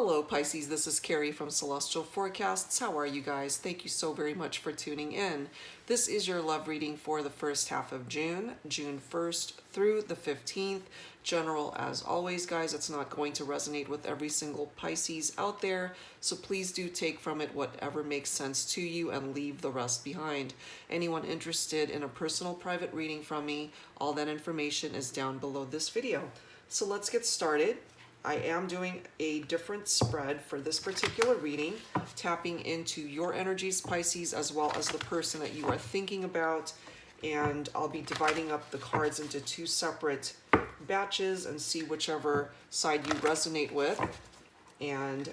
Hello Pisces, this is Carrie from Celestial Forecasts. How are you guys? Thank you so very much for tuning in. This is your love reading for the first half of June, June 1st through the 15th. General as always, guys. It's not going to resonate with every single Pisces out there, so please do take from it whatever makes sense to you and leave the rest behind. Anyone interested in a personal private reading from me, all that information is down below this video. So let's get started. I am doing a different spread for this particular reading, tapping into your energies, Pisces, as well as the person that you are thinking about. And I'll be dividing up the cards into two separate batches and see whichever side you resonate with and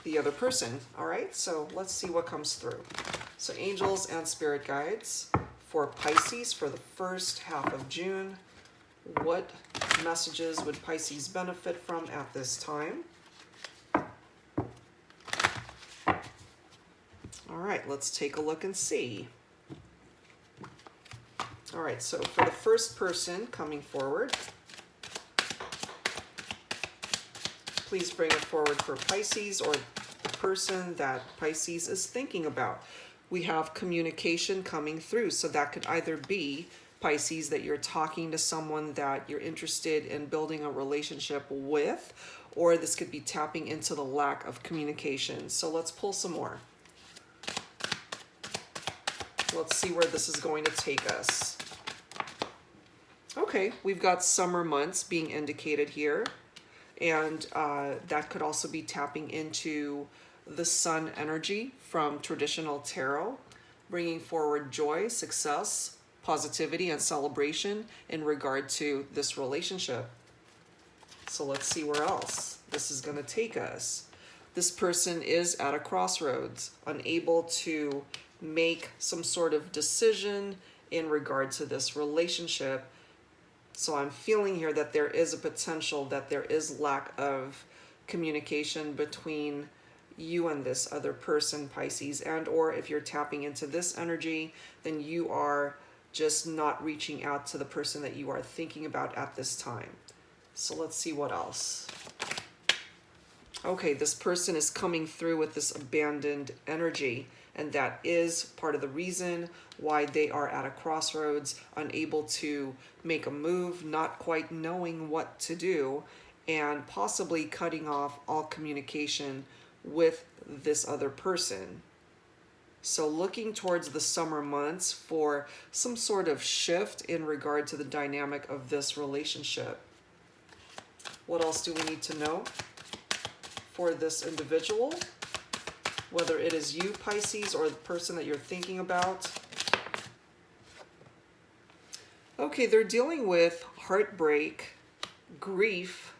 the other person. All right, so let's see what comes through. So angels and spirit guides for Pisces for the first half of June. What messages would Pisces benefit from at this time? All right, let's take a look and see. All right, so for the first person coming forward, please bring it forward for Pisces or the person that Pisces is thinking about. We have communication coming through, so that could either be Pisces, that you're talking to someone that you're interested in building a relationship with, or this could be tapping into the lack of communication. So let's pull some more. Let's see where this is going to take us. Okay, we've got summer months being indicated here, and that could also be tapping into the sun energy from traditional tarot, bringing forward joy, success, positivity, and celebration in regard to this relationship. So let's see where else this is going to take us. This person is at a crossroads, unable to make some sort of decision in regard to this relationship. So I'm feeling here that there is a potential that there is lack of communication between you and this other person, Pisces, and or if you're tapping into this energy, then you are just not reaching out to the person that you are thinking about at this time. So let's see what else. Okay, this person is coming through with this abandoned energy, and that is part of the reason why they are at a crossroads, unable to make a move, not quite knowing what to do, and possibly cutting off all communication with this other person. So looking towards the summer months for some sort of shift in regard to the dynamic of this relationship. What else do we need to know for this individual? Whether it is you, Pisces, or the person that you're thinking about. Okay, they're dealing with heartbreak, grief,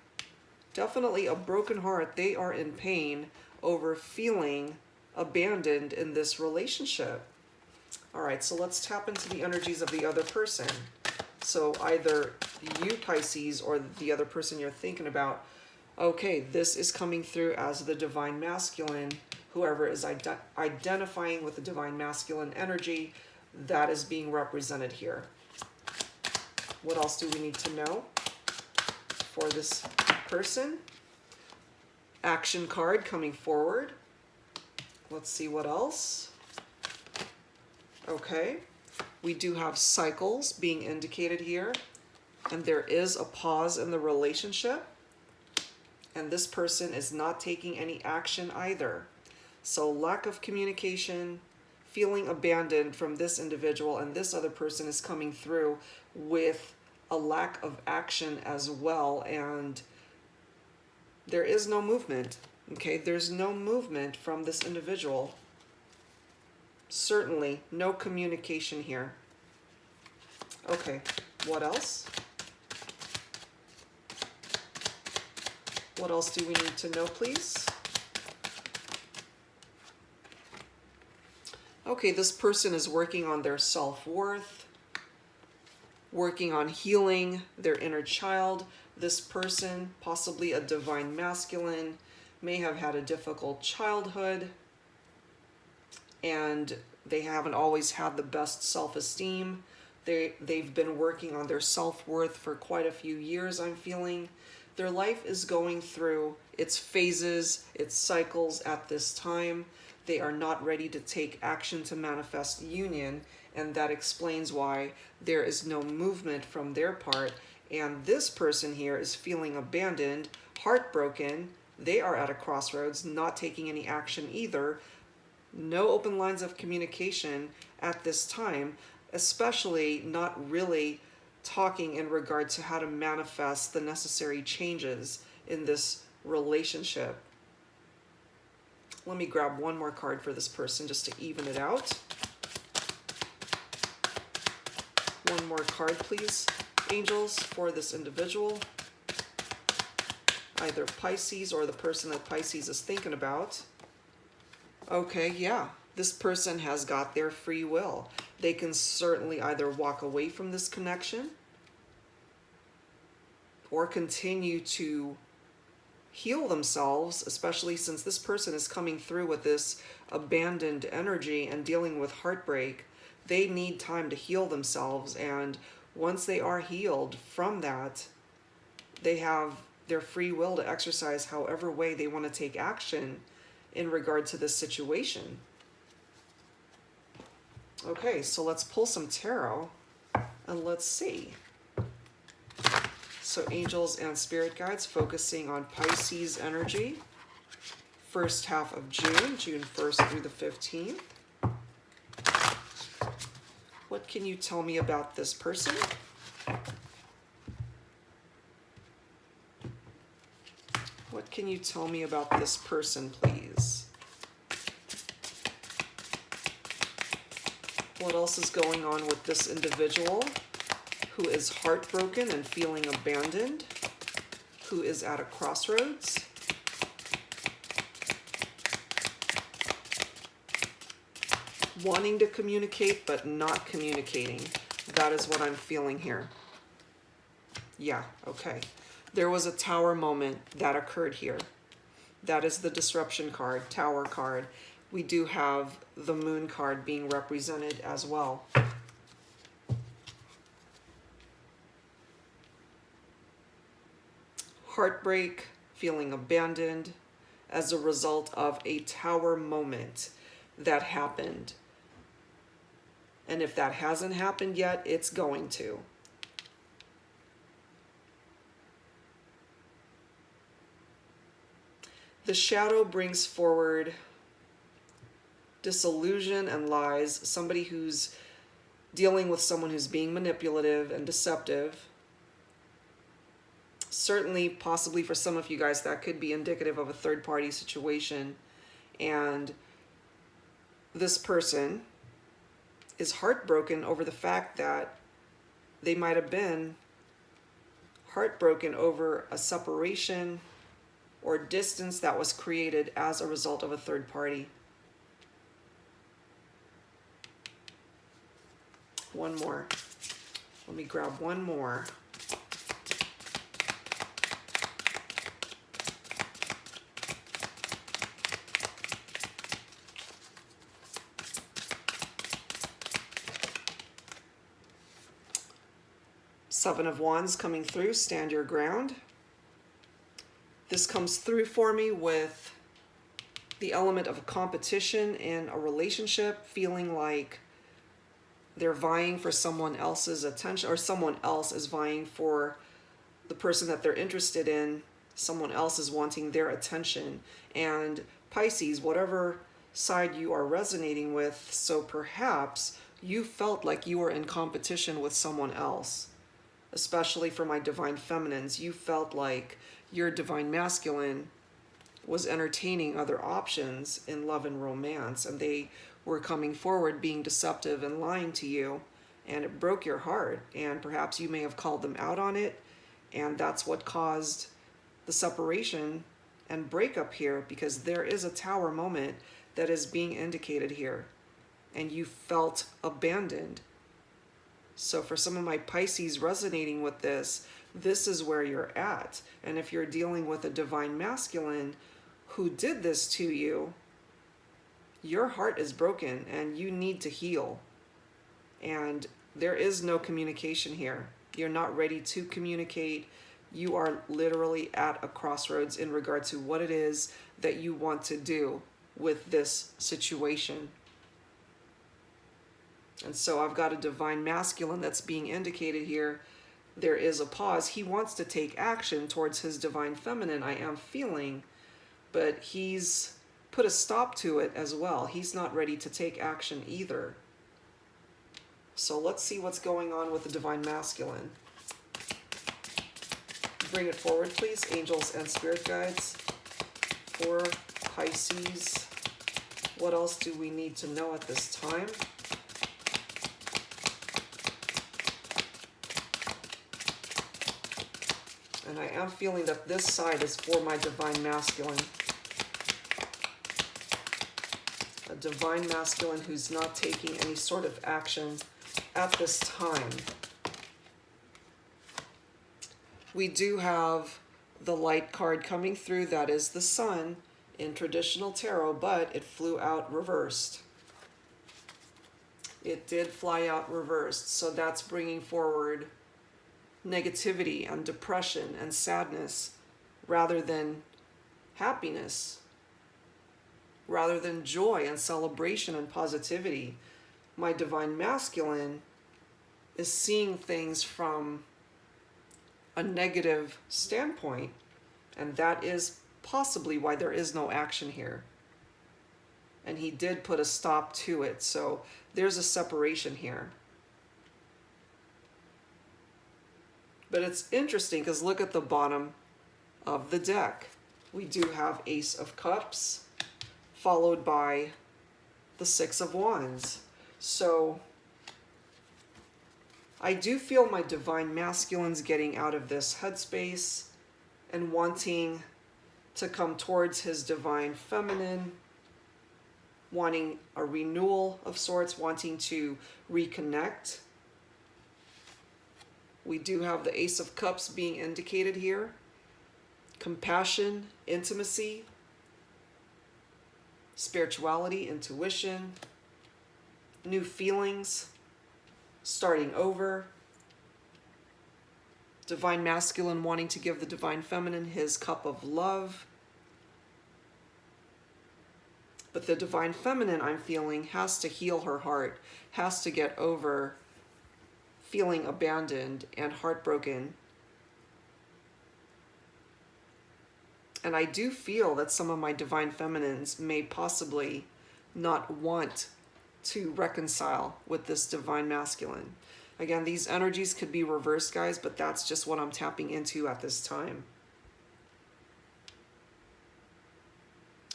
definitely a broken heart. They are in pain over feeling abandoned in this relationship. All right, so let's tap into the energies of the other person. So either you, Pisces, or the other person you're thinking about. Okay, this is coming through as the divine masculine. Whoever is identifying with the divine masculine energy, that is being represented here. What else do we need to know for this person? Action card coming forward. Let's see what else. Okay, we do have cycles being indicated here, and there is a pause in the relationship, and this person is not taking any action either. So lack of communication, feeling abandoned from this individual, and this other person is coming through with a lack of action as well, and there is no movement. Okay, there's no movement from this individual. Certainly no communication here. Okay, what else? What else do we need to know, please? Okay, this person is working on their self-worth, working on healing their inner child. This person, possibly a divine masculine, may have had a difficult childhood, and they haven't always had the best self-esteem. They've been working on their self-worth for quite a few years, I'm feeling. Their life is going through its phases, its cycles at this time. They are not ready to take action to manifest union, and that explains why there is no movement from their part. And this person here is feeling abandoned, heartbroken. They are at a crossroads, not taking any action either. No open lines of communication at this time, especially not really talking in regard to how to manifest the necessary changes in this relationship. Let me grab one more card for this person just to even it out. One more card, please, angels, for this individual. Either Pisces or the person that Pisces is thinking about. Okay, yeah, this person has got their free will. They can certainly either walk away from this connection or continue to heal themselves, especially since this person is coming through with this abandoned energy and dealing with heartbreak. They need time to heal themselves, and once they are healed from that, they have their free will to exercise however way they want to take action in regard to this situation. Okay, so let's pull some tarot and let's see. So angels and spirit guides focusing on Pisces energy. First half of June, June 1st through the 15th. What can you tell me about this person? What can you tell me about this person, please? What else is going on with this individual who is heartbroken and feeling abandoned, who is at a crossroads? Wanting to communicate but not communicating. That is what I'm feeling here. Yeah, okay. There was a tower moment that occurred here. That is the disruption card, tower card. We do have the moon card being represented as well. Heartbreak, feeling abandoned as a result of a tower moment that happened. And if that hasn't happened yet, it's going to. The shadow brings forward disillusion and lies. Somebody who's dealing with someone who's being manipulative and deceptive. Certainly, possibly for some of you guys, that could be indicative of a third-party situation. And this person is heartbroken over the fact that they might have been heartbroken over a separation or distance that was created as a result of a third party. One more. Let me grab one more. Seven of Wands coming through, stand your ground. This comes through for me with the element of competition in a relationship, feeling like they're vying for someone else's attention, or someone else is vying for the person that they're interested in. Someone else is wanting their attention. And Pisces, whatever side you are resonating with, so perhaps you felt like you were in competition with someone else. Especially for my divine feminines, you felt like your divine masculine was entertaining other options in love and romance, and they were coming forward being deceptive and lying to you, and it broke your heart, and perhaps you may have called them out on it, and that's what caused the separation and breakup here, because there is a tower moment that is being indicated here, and you felt abandoned. So for some of my Pisces resonating with this, this is where you're at. And if you're dealing with a divine masculine who did this to you, your heart is broken and you need to heal. And there is no communication here. You're not ready to communicate. You are literally at a crossroads in regard to what it is that you want to do with this situation. And so I've got a divine masculine that's being indicated here. There is a pause. He wants to take action towards his divine feminine, I am feeling, but he's put a stop to it as well. He's not ready to take action either. So let's see what's going on with the divine masculine. Bring it forward, please, angels and spirit guides. For Pisces, what else do we need to know at this time? And I am feeling that this side is for my divine masculine. A divine masculine who's not taking any sort of action at this time. We do have the light card coming through. That is the sun in traditional tarot, but it flew out reversed. It did fly out reversed. So that's bringing forward negativity and depression and sadness rather than happiness, rather than joy and celebration and positivity. My divine masculine is seeing things from a negative standpoint, and that is possibly why there is no action here. And he did put a stop to it, so there's a separation here. But it's interesting because look at the bottom of the deck. We do have Ace of Cups, followed by the Six of Wands. So I do feel my divine masculine's getting out of this headspace and wanting to come towards his divine feminine, wanting a renewal of sorts, wanting to reconnect. We do have the Ace of Cups being indicated here. Compassion, intimacy, spirituality, intuition, new feelings, starting over. Divine masculine wanting to give the divine feminine his cup of love. But the divine feminine, I'm feeling, has to heal her heart, has to get over feeling abandoned and heartbroken. And I do feel that some of my divine feminines may possibly not want to reconcile with this divine masculine. Again, these energies could be reversed, guys, but that's just what I'm tapping into at this time.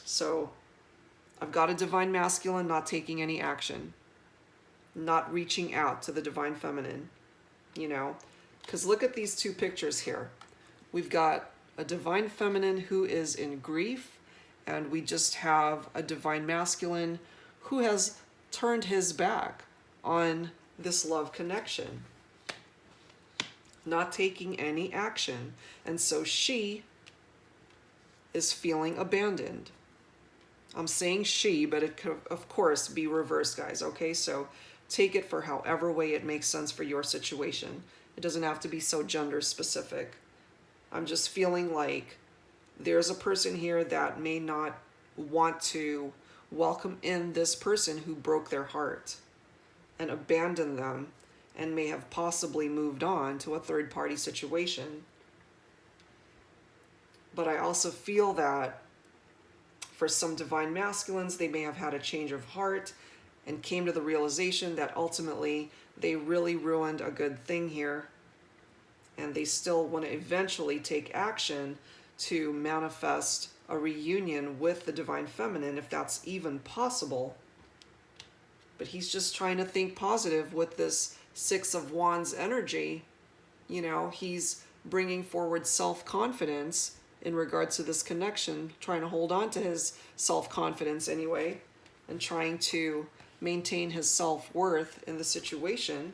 So I've got a divine masculine not taking any action, not reaching out to the divine feminine, you know, because look at these two pictures here. We've got a divine feminine who is in grief, and we just have a divine masculine who has turned his back on this love connection, not taking any action. And so she is feeling abandoned. I'm saying she, but it could, of course, be reversed, guys, okay? So take it for however way it makes sense for your situation. It doesn't have to be so gender specific. I'm just feeling like there's a person here that may not want to welcome in this person who broke their heart and abandoned them and may have possibly moved on to a third-party situation. But I also feel that for some divine masculines, they may have had a change of heart and came to the realization that ultimately they really ruined a good thing here, and they still want to eventually take action to manifest a reunion with the divine feminine, if that's even possible. But he's just trying to think positive with this Six of Wands energy. You know, he's bringing forward self-confidence in regards to this connection, trying to hold on to his self-confidence anyway, and trying to maintain his self-worth in the situation.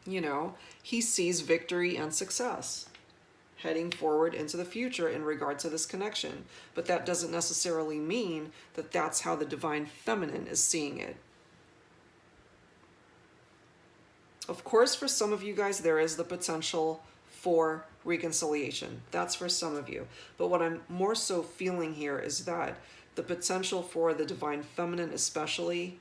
You know, he sees victory and success heading forward into the future in regard to this connection. But that doesn't necessarily mean that that's how the divine feminine is seeing it. Of course, for some of you guys, there is the potential for reconciliation. That's for some of you. But what I'm more so feeling here is that the potential for the divine feminine, especially,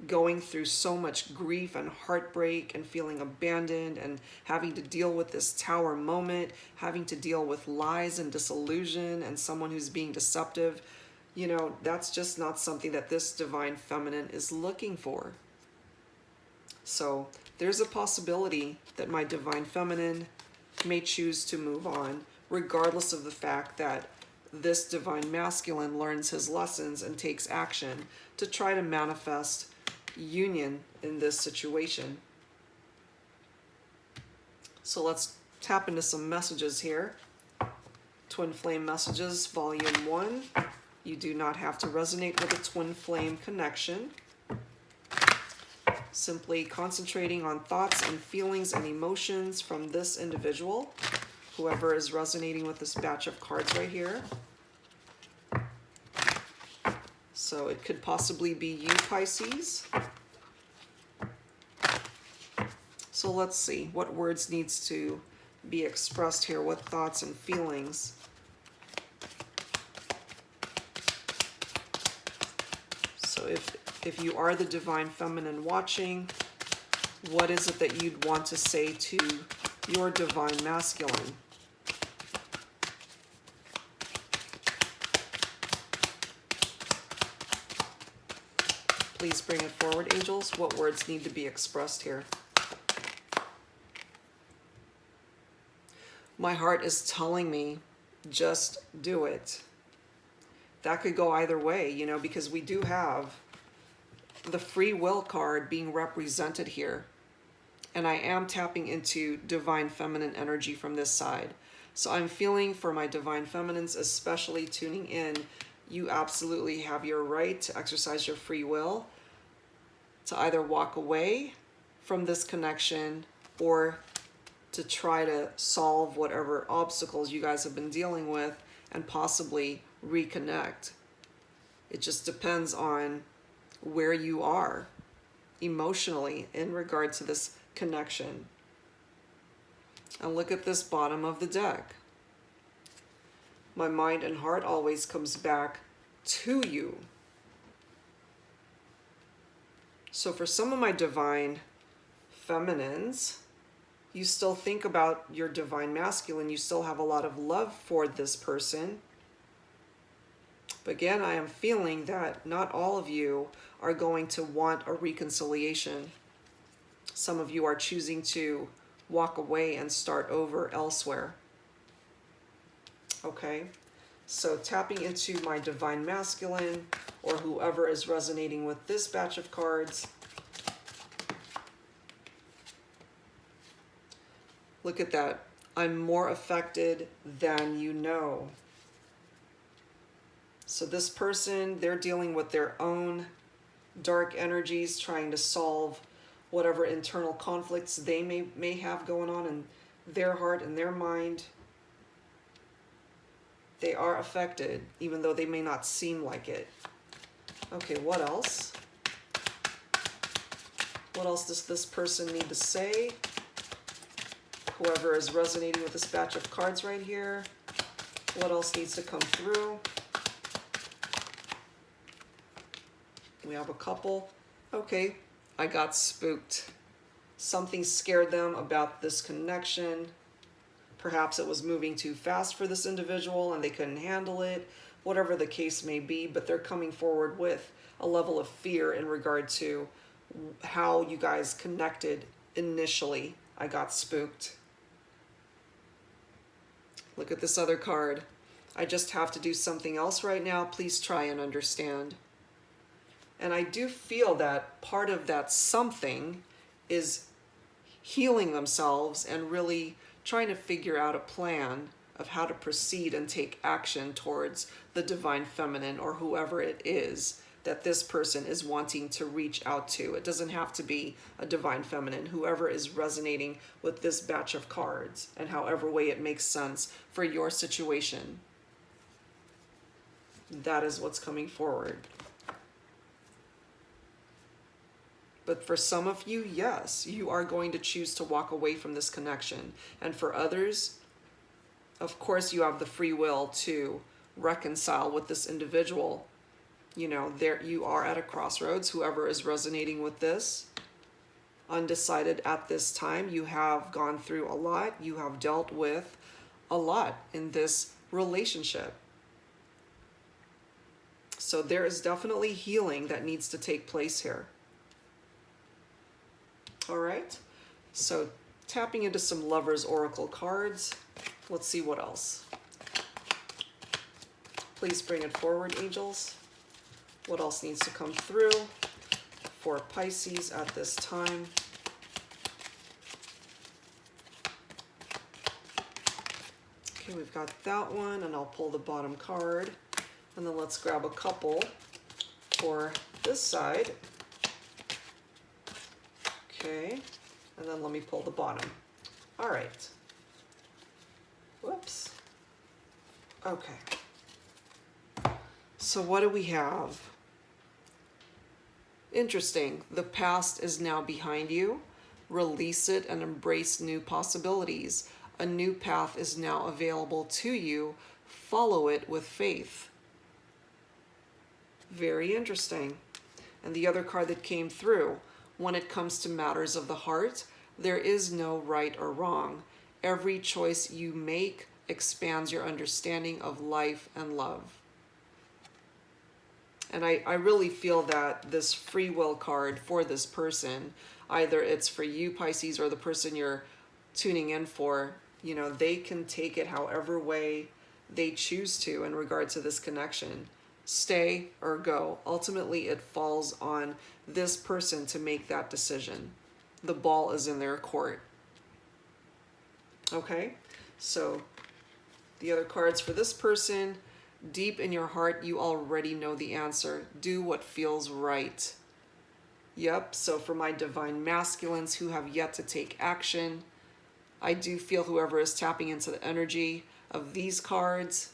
going through so much grief and heartbreak and feeling abandoned and having to deal with this tower moment, having to deal with lies and disillusion and someone who's being deceptive, you know, that's just not something that this divine feminine is looking for. So there's a possibility that my divine feminine may choose to move on, regardless of the fact that this divine masculine learns his lessons and takes action to try to manifest union in this situation. So let's tap into some messages here. Twin Flame Messages, Volume 1. You do not have to resonate with a twin flame connection. Simply concentrating on thoughts and feelings and emotions from this individual, whoever is resonating with this batch of cards right here. So it could possibly be you, Pisces. So let's see what words needs to be expressed here, what thoughts and feelings. So if you are the divine feminine watching, what is it that you'd want to say to your divine masculine? Please bring it forward, angels. What words need to be expressed here? My heart is telling me, just do it. That could go either way, you know, because we do have the free will card being represented here. And I am tapping into divine feminine energy from this side. So I'm feeling for my divine feminines, especially tuning in, you absolutely have your right to exercise your free will, to either walk away from this connection or to try to solve whatever obstacles you guys have been dealing with and possibly reconnect. It just depends on where you are emotionally in regard to this connection. And look at this bottom of the deck. My mind and heart always comes back to you. So for some of my divine feminines, you still think about your divine masculine. You still have a lot of love for this person. But again, I am feeling that not all of you are going to want a reconciliation. Some of you are choosing to walk away and start over elsewhere. Okay, so tapping into my divine masculine or whoever is resonating with this batch of cards. Look at that. I'm more affected than you know. So this person, they're dealing with their own dark energies, trying to solve whatever internal conflicts they may have going on in their heart and their mind. They are affected, even though they may not seem like it. Okay, what else? What else does this person need to say? Whoever is resonating with this batch of cards right here, what else needs to come through? We have a couple. Okay, I got spooked. Something scared them about this connection. Perhaps it was moving too fast for this individual and they couldn't handle it. Whatever the case may be, but they're coming forward with a level of fear in regard to how you guys connected initially. I got spooked. Look at this other card. I just have to do something else right now. Please try and understand. And I do feel that part of that something is healing themselves and really trying to figure out a plan of how to proceed and take action towards the divine feminine or whoever it is that this person is wanting to reach out to. It doesn't have to be a divine feminine, whoever is resonating with this batch of cards and however way it makes sense for your situation. That is what's coming forward. But for some of you, yes, you are going to choose to walk away from this connection. And for others, of course, you have the free will to reconcile with this individual. You know, there you are at a crossroads, whoever is resonating with this. Undecided at this time. You have gone through a lot. You have dealt with a lot in this relationship. So there is definitely healing that needs to take place here. All right. So tapping into some Lovers Oracle cards. Let's see what else. Please bring it forward, angels. What else needs to come through for Pisces at this time? Okay, we've got that one, and I'll pull the bottom card. And then let's grab a couple for this side. Okay, and then let me pull the bottom. All right. Whoops. Okay. So what do we have? Interesting. The past is now behind you. Release it and embrace new possibilities. A new path is now available to you. Follow it with faith. Very interesting. And the other card that came through, when it comes to matters of the heart, there is no right or wrong. Every choice you make expands your understanding of life and love. And I really feel that this free will card for this person, either it's for you, Pisces, or the person you're tuning in for, you know, they can take it however way they choose to in regard to this connection. Stay or go. Ultimately, it falls on this person to make that decision. The ball is in their court. Okay, so the other cards for this person, deep in your heart, you already know the answer. Do what feels right. Yep, so for my divine masculines who have yet to take action, I do feel whoever is tapping into the energy of these cards,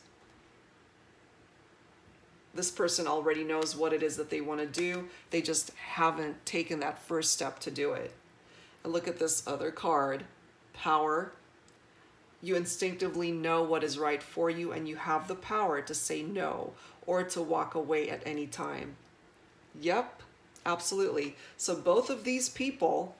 this person already knows what it is that they want to do. They just haven't taken that first step to do it. And look at this other card, Power. You instinctively know what is right for you, and you have the power to say no or to walk away at any time. Yep, absolutely. So both of these people,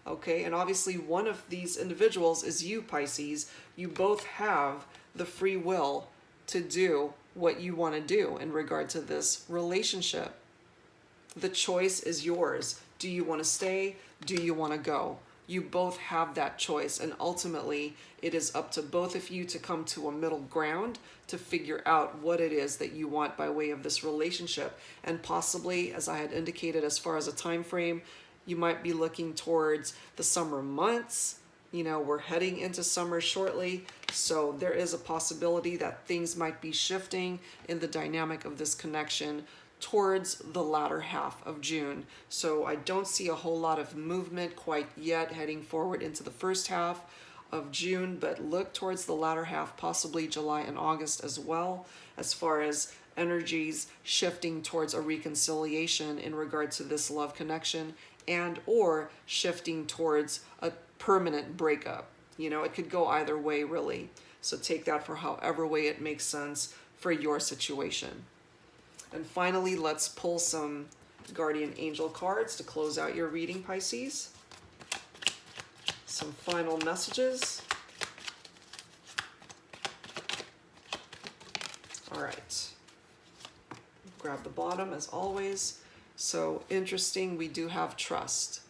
okay, and obviously one of these individuals is you, Pisces. You both have the free will to do what you want to do in regard to this relationship. The choice is yours. Do you want to stay? Do you want to go? You both have that choice, and ultimately it is up to both of you to come to a middle ground to figure out what it is that you want by way of this relationship. And possibly, as I had indicated, as far as a time frame, you might be looking towards the summer months. You know, we're heading into summer shortly, so there is a possibility that things might be shifting in the dynamic of this connection towards the latter half of June. So I don't see a whole lot of movement quite yet heading forward into the first half of June, but look towards the latter half, possibly July and August as well, as far as energies shifting towards a reconciliation in regard to this love connection, and or shifting towards a permanent breakup. You know, it could go either way, really. So take that for however way it makes sense for your situation. And finally, let's pull some guardian angel cards to close out your reading, Pisces. Some final messages. All right. Grab the bottom as always. So interesting, we do have trust.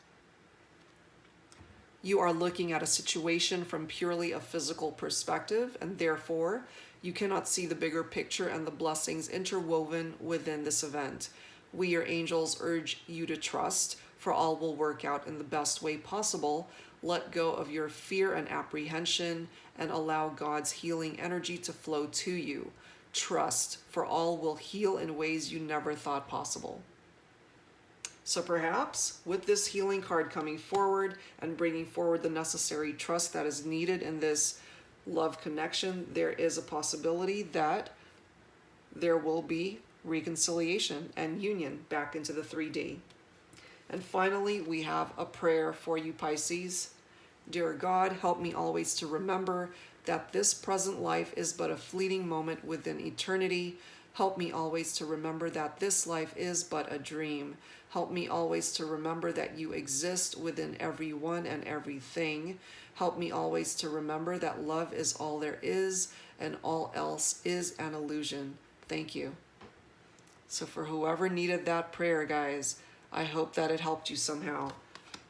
You are looking at a situation from purely a physical perspective, and therefore you cannot see the bigger picture and the blessings interwoven within this event. We, your angels, urge you to trust, for all will work out in the best way possible. Let go of your fear and apprehension and allow God's healing energy to flow to you. Trust, for all will heal in ways you never thought possible. So perhaps with this healing card coming forward and bringing forward the necessary trust that is needed in this love connection, there is a possibility that there will be reconciliation and union back into the 3D. And finally, we have a prayer for you, Pisces. Dear God, help me always to remember that this present life is but a fleeting moment within eternity. Help me always to remember that this life is but a dream. Help me always to remember that you exist within everyone and everything. Help me always to remember that love is all there is and all else is an illusion. Thank you. So for whoever needed that prayer, guys, I hope that it helped you somehow.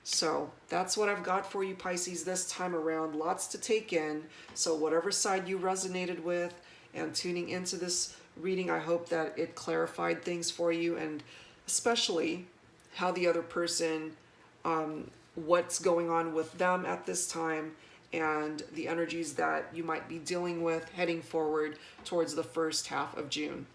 So that's what I've got for you, Pisces, this time around. Lots to take in. So whatever side you resonated with and tuning into this reading, I hope that it clarified things for you, and especially how the other person, what's going on with them at this time, and the energies that you might be dealing with heading forward towards the first half of June.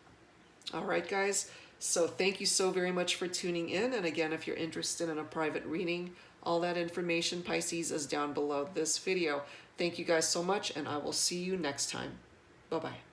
All right, guys. So thank you so very much for tuning in. And again, if you're interested in a private reading, all that information, Pisces, is down below this video. Thank you guys so much, and I will see you next time. Bye-bye.